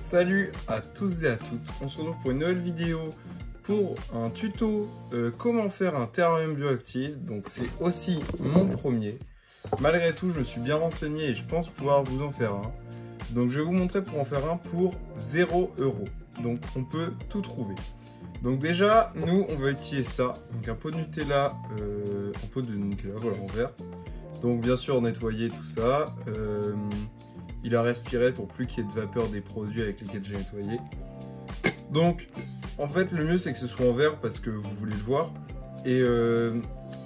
Salut à tous et à toutes, on se retrouve pour une nouvelle vidéo pour un tuto comment faire un terrarium bioactif. Donc c'est aussi mon premier. Malgré tout, je me suis bien renseigné et je pense pouvoir vous en faire un. Donc je vais vous montrer pour en faire un pour 0 €. Donc on peut tout trouver. Donc déjà, nous on va utiliser ça. Donc un pot de Nutella, voilà, en verre. Donc bien sûr nettoyer tout ça. Il a respiré pour plus qu'il y ait de vapeur des produits avec lesquels j'ai nettoyé. Donc en fait le mieux c'est que ce soit en verre parce que vous voulez le voir. Et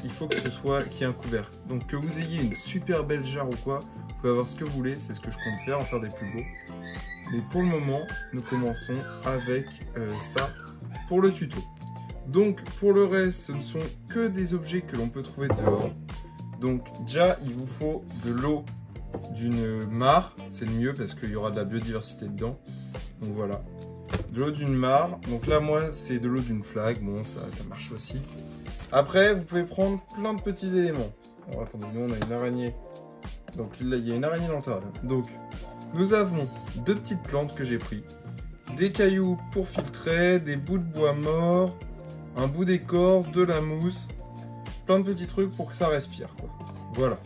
il faut que qu'il y ait un couvercle. Donc que vous ayez une super belle jarre ou quoi, vous pouvez avoir ce que vous voulez, c'est ce que je compte faire, en faire des plus beaux. Mais pour le moment, nous commençons avec ça pour le tuto. Donc pour le reste, ce ne sont que des objets que l'on peut trouver dehors. Donc déjà, il vous faut de l'eau d'une mare, c'est le mieux parce qu'il y aura de la biodiversité dedans. Donc voilà, de l'eau d'une mare. Donc là, moi, c'est de l'eau d'une flaque. Bon, ça marche aussi. Après, vous pouvez prendre plein de petits éléments. Alors attendez, nous on a une araignée. Donc là, il y a une araignée dans le terrarium. Donc nous avons deux petites plantes que j'ai pris, des cailloux pour filtrer, des bouts de bois morts, un bout d'écorce, de la mousse, plein de petits trucs pour que ça respire, quoi. Voilà.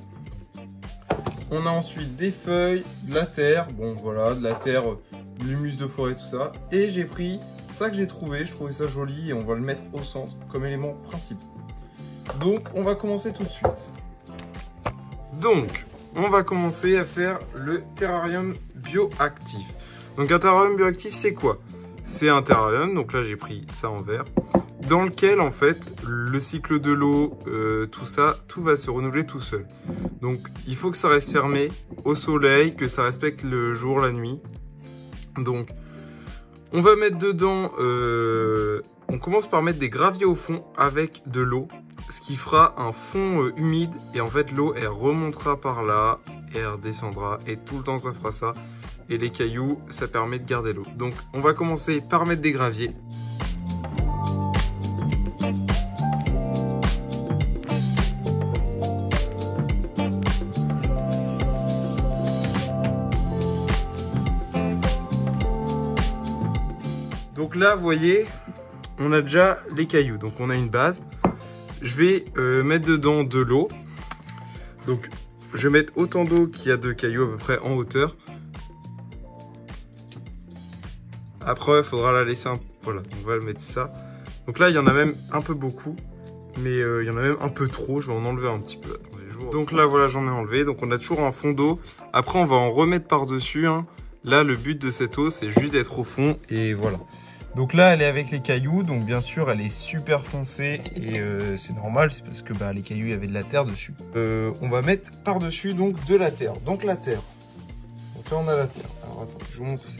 On a ensuite des feuilles, de la terre, bon voilà, de la terre, de l'humus de forêt, tout ça. Et j'ai pris ça que j'ai trouvé, je trouvais ça joli et on va le mettre au centre comme élément principal. Donc on va commencer tout de suite. Donc on va commencer à faire le terrarium bioactif. Donc un terrarium bioactif c'est quoi? C'est un terrarium, donc là j'ai pris ça en verre, dans lequel en fait le cycle de l'eau, tout ça, tout va se renouveler tout seul. Donc il faut que ça reste fermé au soleil, que ça respecte le jour, la nuit. Donc on va mettre dedans, on commence par mettre des graviers au fond avec de l'eau, ce qui fera un fond humide et en fait l'eau elle remontera par là et elle redescendra et tout le temps ça fera ça. Et les cailloux, ça permet de garder l'eau. Donc on va commencer par mettre des graviers. Donc là, vous voyez, on a déjà les cailloux. Donc on a une base. Je vais mettre dedans de l'eau. Donc je vais mettre autant d'eau qu'il y a de cailloux à peu près en hauteur. Après, il faudra la laisser un peu. Voilà, on va le mettre ça. Donc là, il y en a même un peu beaucoup. Mais il y en a même un peu trop. Je vais en enlever un petit peu. Attendez, donc là, voilà, j'en ai enlevé. Donc on a toujours un fond d'eau. Après, on va en remettre par-dessus, hein. Là, le but de cette eau, c'est juste d'être au fond. Et voilà. Donc là, elle est avec les cailloux. Donc bien sûr, elle est super foncée. Et c'est normal. C'est parce que les cailloux, il y avait de la terre dessus. On va mettre par-dessus donc de la terre. Donc la terre. Donc là, on a la terre. Alors attendez, je vous montre ça.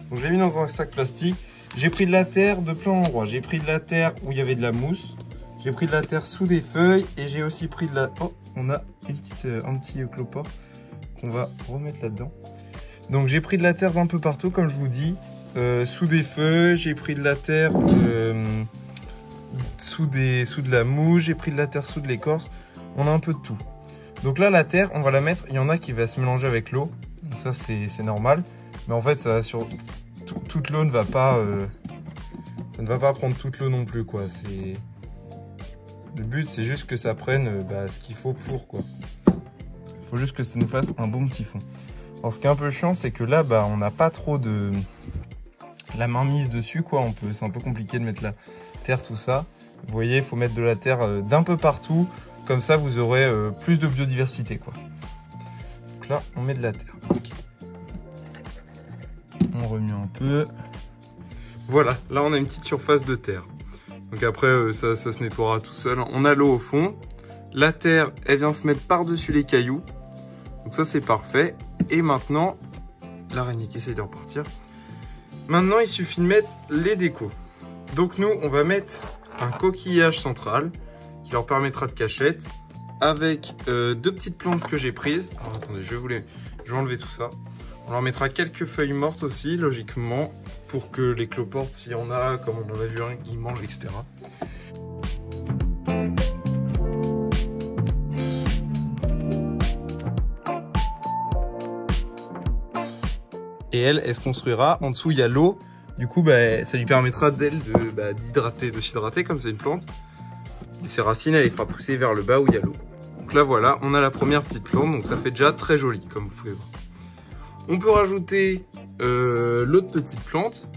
Donc je l'ai mis dans un sac plastique. J'ai pris de la terre de plein d'endroits. J'ai pris de la terre où il y avait de la mousse. J'ai pris de la terre sous des feuilles. Et j'ai aussi pris de la... Oh, on a un petit cloport qu'on va remettre là-dedans. Donc j'ai pris de la terre d'un peu partout, comme je vous dis. Sous des feuilles. J'ai pris de la terre sous de la mousse. J'ai pris de la terre sous de l'écorce. On a un peu de tout. Donc là, la terre, on va la mettre. Il y en a qui va se mélanger avec l'eau. Donc ça, c'est normal. Mais en fait, ça va sur... toute l'eau ne va pas... ça ne va pas prendre toute l'eau non plus, quoi. Le but, c'est juste que ça prenne ce qu'il faut pour, quoi. Il faut juste que ça nous fasse un bon petit fond. Alors, ce qui est un peu chiant, c'est que là, on n'a pas trop de... la main mise dessus, quoi. C'est un peu compliqué de mettre la terre, tout ça. Vous voyez, il faut mettre de la terre d'un peu partout. Comme ça, vous aurez plus de biodiversité, quoi. Donc là, on met de la terre. Okay. On remue un peu. Voilà, là on a une petite surface de terre. Donc après ça se nettoiera tout seul. On a l'eau au fond. La terre, elle vient se mettre par-dessus les cailloux. Donc ça c'est parfait. Et maintenant, l'araignée qui essaie de repartir. Maintenant il suffit de mettre les décos. Donc nous on va mettre un coquillage central qui leur permettra de cachette. Avec deux petites plantes que j'ai prises. Alors attendez, je vais enlever tout ça. On leur mettra quelques feuilles mortes aussi, logiquement, pour que les cloportes, s'il y en a, comme on en a vu un, ils mangent, etc. et elle se construira. En dessous, il y a l'eau. Du coup, bah, ça lui permettra d'elle de s'hydrater comme c'est une plante. Et ses racines, elle les fera pousser vers le bas où il y a l'eau. Donc là, voilà, on a la première petite plante. Donc ça fait déjà très joli, comme vous pouvez voir. On peut rajouter l'autre petite plante.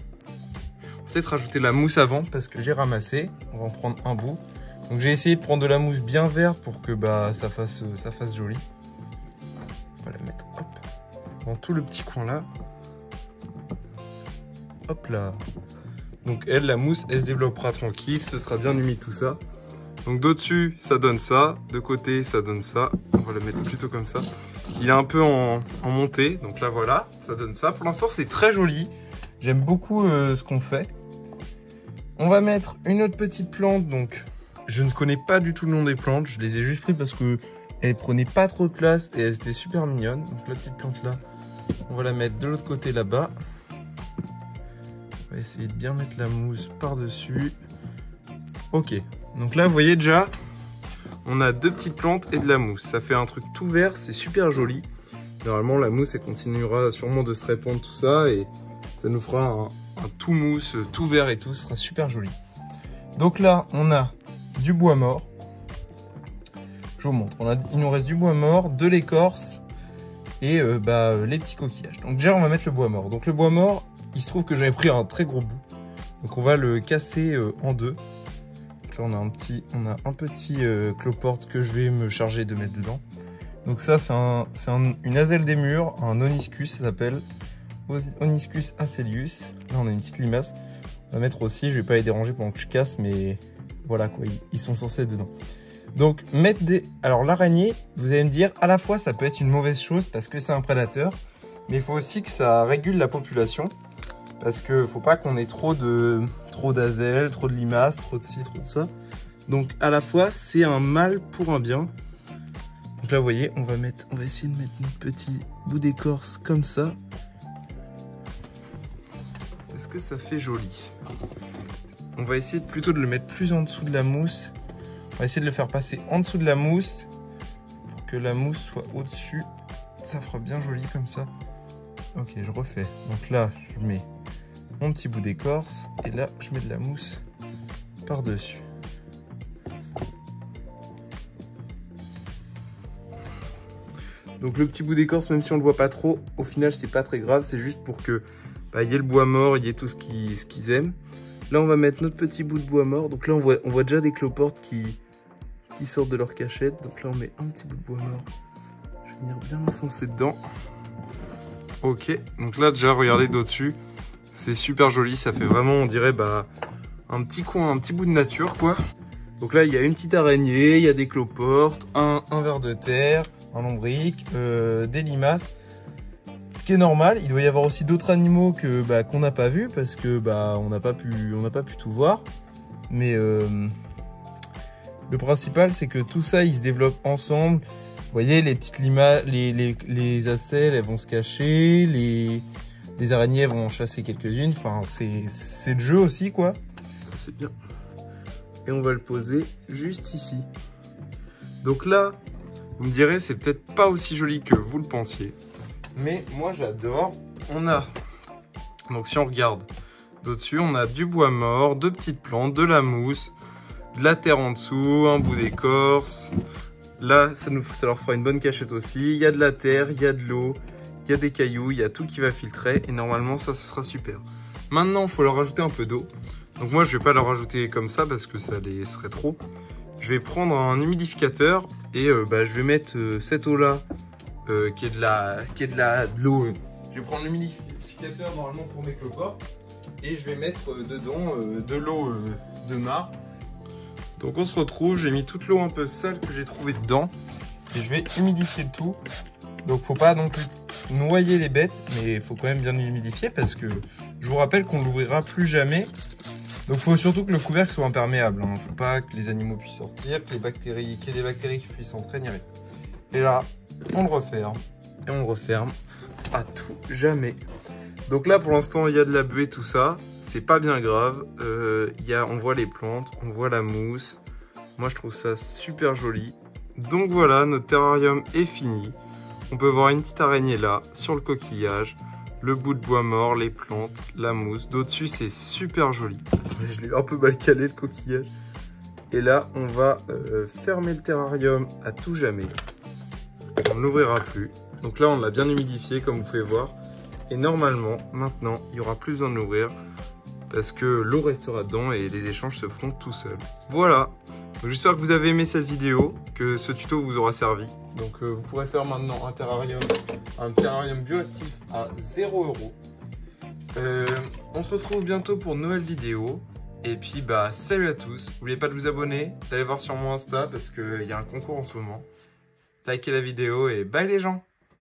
Peut-être rajouter la mousse avant parce que j'ai ramassé. On va en prendre un bout. Donc j'ai essayé de prendre de la mousse bien verte pour que bah, ça fasse joli. On va la mettre hop, dans tout le petit coin là. Hop là. Donc elle, la mousse, elle se développera tranquille. Ce sera bien humide tout ça. Donc d'au-dessus, ça donne ça. De côté, ça donne ça. On va le mettre plutôt comme ça. Il est un peu en montée. Donc là, voilà, ça donne ça. Pour l'instant, c'est très joli. J'aime beaucoup ce qu'on fait. On va mettre une autre petite plante. Donc, je ne connais pas du tout le nom des plantes. Je les ai juste pris parce que elles prenaient pas trop de place et elles étaient super mignonnes. Donc la petite plante là, on va la mettre de l'autre côté là-bas. On va essayer de bien mettre la mousse par-dessus. Ok. Donc là, vous voyez déjà, on a deux petites plantes et de la mousse. Ça fait un truc tout vert, c'est super joli. Normalement, la mousse, elle continuera sûrement de se répandre, tout ça. Et ça nous fera un tout mousse, tout vert et tout. Ce sera super joli. Donc là, on a du bois mort. Je vous montre. Il nous reste du bois mort, de l'écorce et les petits coquillages. Donc déjà, on va mettre le bois mort. Donc le bois mort, il se trouve que j'avais pris un très gros bout. Donc on va le casser en deux. Là, on a un petit cloporte que je vais me charger de mettre dedans. Donc ça, c'est une azelle des murs, un oniscus, ça s'appelle Oniscus acelius. Là, on a une petite limace. On va mettre aussi, je vais pas les déranger pendant que je casse, mais voilà quoi, ils sont censés être dedans. Donc alors l'araignée, vous allez me dire, à la fois ça peut être une mauvaise chose parce que c'est un prédateur, mais il faut aussi que ça régule la population. Parce que faut pas qu'on ait trop d'azelles, trop de limaces, trop de ci, trop de ça. Donc à la fois c'est un mal pour un bien. Donc là vous voyez, on va essayer de mettre notre petit bout d'écorce comme ça. Est-ce que ça fait joli? On va essayer plutôt de le mettre plus en dessous de la mousse. On va essayer de le faire passer en dessous de la mousse pour que la mousse soit au-dessus. Ça fera bien joli comme ça. Ok, je refais. Donc là, je mets mon petit bout d'écorce et là, je mets de la mousse par-dessus. Donc le petit bout d'écorce, même si on le voit pas trop, au final, c'est pas très grave. C'est juste pour que y ait le bois mort, il y ait tout ce qu'ils aiment. Là, on va mettre notre petit bout de bois mort. Donc là, on voit déjà des cloportes qui sortent de leur cachette. Donc là, on met un petit bout de bois mort. Je vais venir bien m'enfoncer dedans. Ok, donc là déjà regardez d'au-dessus, c'est super joli, ça fait vraiment on dirait un petit coin, un petit bout de nature quoi. Donc là il y a une petite araignée, il y a des cloportes, un ver de terre, un lombric, des limaces. Ce qui est normal, il doit y avoir aussi d'autres animaux qu'on n'a pas vu parce que on n'a pas pu tout voir. Mais le principal c'est que tout ça il se développe ensemble. Vous voyez, les petites limaces, les acelles, elles vont se cacher, les araignées vont en chasser quelques-unes. Enfin, c'est le jeu aussi, quoi. Ça, c'est bien. Et on va le poser juste ici. Donc là, vous me direz, c'est peut-être pas aussi joli que vous le pensiez. Mais moi, j'adore. Donc si on regarde d'au-dessus, on a du bois mort, deux petites plantes, de la mousse, de la terre en dessous, un bout d'écorce. Là, ça leur fera une bonne cachette aussi. Il y a de la terre, il y a de l'eau, il y a des cailloux, il y a tout qui va filtrer. Et normalement, ça, ce sera super. Maintenant, il faut leur rajouter un peu d'eau. Donc moi, je ne vais pas leur rajouter comme ça parce que ça les serait trop. Je vais prendre un humidificateur et je vais mettre cette eau-là qui est de l'eau. Je vais prendre l'humidificateur normalement pour mes cloportes. Et je vais mettre dedans de l'eau de mare. Donc on se retrouve, j'ai mis toute l'eau un peu sale que j'ai trouvée dedans et je vais humidifier le tout. Donc faut pas non plus noyer les bêtes, mais il faut quand même bien humidifier parce que je vous rappelle qu'on ne l'ouvrira plus jamais. Donc il faut surtout que le couvercle soit imperméable. Il ne faut pas que les animaux puissent sortir, qu'il y ait des bactéries qui puissent entrer ni rien. Et là, on le referme et on le referme à tout jamais. Donc là pour l'instant il y a de la buée, tout ça. C'est pas bien grave, on voit les plantes, on voit la mousse. Moi je trouve ça super joli. Donc voilà, notre terrarium est fini. On peut voir une petite araignée là, sur le coquillage. le bout de bois mort, les plantes, la mousse. D'au-dessus, c'est super joli. Je l'ai un peu mal calé, le coquillage. Et là, on va fermer le terrarium à tout jamais. On ne l'ouvrira plus. Donc là, on l'a bien humidifié, comme vous pouvez voir. Et normalement, maintenant, il n'y aura plus besoin de l'ouvrir parce que l'eau restera dedans et les échanges se feront tout seuls. Voilà. J'espère que vous avez aimé cette vidéo, que ce tuto vous aura servi. Donc vous pourrez faire maintenant un terrarium bioactif à 0 €. On se retrouve bientôt pour une nouvelle vidéo. Et puis bah salut à tous. N'oubliez pas de vous abonner, d'aller voir sur mon Insta parce qu'il y a un concours en ce moment. Likez la vidéo et bye les gens.